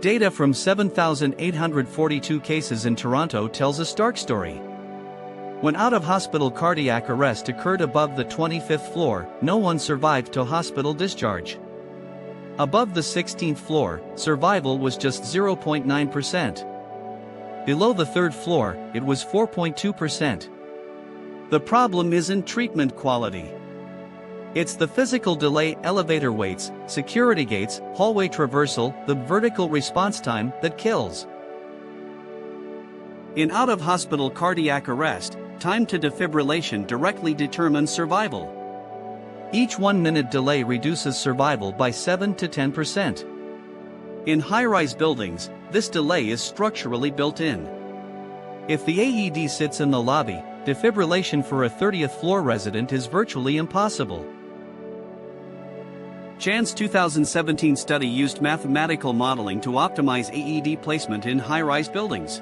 Data from 7,842 cases in Toronto tells a stark story. When out-of-hospital cardiac arrest occurred above the 25th floor, no one survived to hospital discharge. Above the 16th floor, survival was just 0.9%. Below the 3rd floor, it was 4.2%. The problem isn't treatment quality. It's the physical delay, elevator waits, security gates, hallway traversal, the vertical response time that kills. In out-of-hospital cardiac arrest, time to defibrillation directly determines survival. Each 1-minute delay reduces survival by 7 to 10%. In high-rise buildings, this delay is structurally built in. If the AED sits in the lobby, defibrillation for a 30th floor resident is virtually impossible. Chan's 2017 study used mathematical modeling to optimize AED placement in high-rise buildings.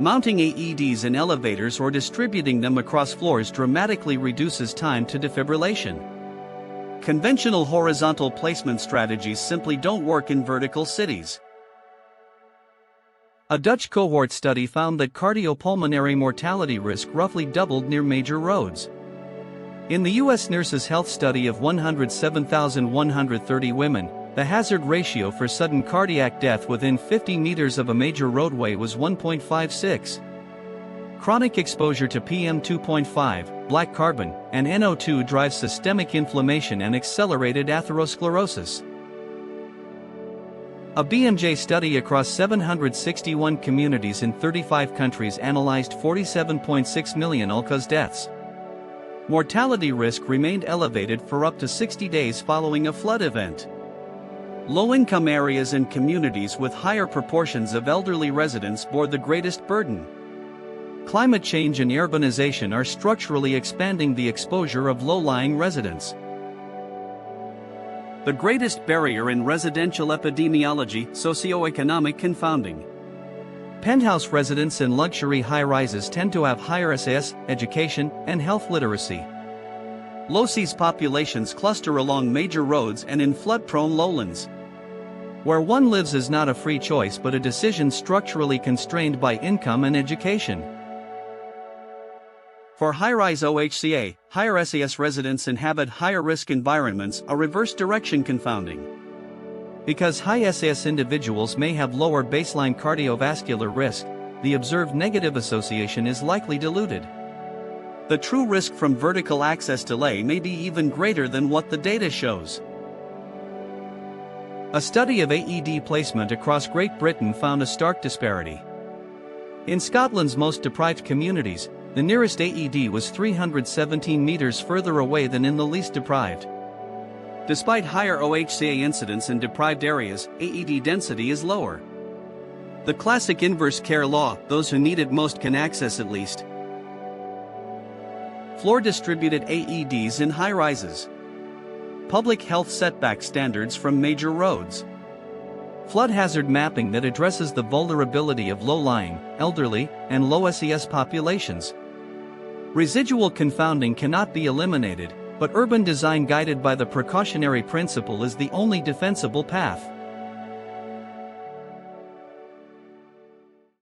Mounting AEDs in elevators or distributing them across floors dramatically reduces time to defibrillation. Conventional horizontal placement strategies simply don't work in vertical cities. A Dutch cohort study found that cardiopulmonary mortality risk roughly doubled near major roads. In the U.S. Nurses' Health study of 107,130 women, the hazard ratio for sudden cardiac death within 50 meters of a major roadway was 1.56. Chronic exposure to PM2.5, black carbon, and NO2 drives systemic inflammation and accelerated atherosclerosis. A BMJ study across 761 communities in 35 countries analyzed 47.6 million all-cause deaths. Mortality risk remained elevated for up to 60 days following a flood event. Low-income areas and communities with higher proportions of elderly residents bore the greatest burden. Climate change and urbanization are structurally expanding the exposure of low-lying residents. The greatest barrier in residential epidemiology: socioeconomic confounding. Penthouse residents in luxury high-rises tend to have higher SAS, education, and health literacy. Low-SES populations cluster along major roads and in flood-prone lowlands. Where one lives is not a free choice but a decision structurally constrained by income and education. For high-rise OHCA, higher SAS residents inhabit higher-risk environments, a reverse direction confounding. Because high SAS individuals may have lower baseline cardiovascular risk, the observed negative association is likely diluted. The true risk from vertical access delay may be even greater than what the data shows. A study of AED placement across Great Britain found a stark disparity. In Scotland's most deprived communities, the nearest AED was 317 meters further away than in the least deprived. Despite higher OHCA incidence in deprived areas, AED density is lower. The classic inverse care law: those who need it most can access it least. Floor-distributed AEDs in high-rises. Public health setback standards from major roads. Flood hazard mapping that addresses the vulnerability of low-lying, elderly, and low SES populations. Residual confounding cannot be eliminated, but urban design guided by the precautionary principle is the only defensible path.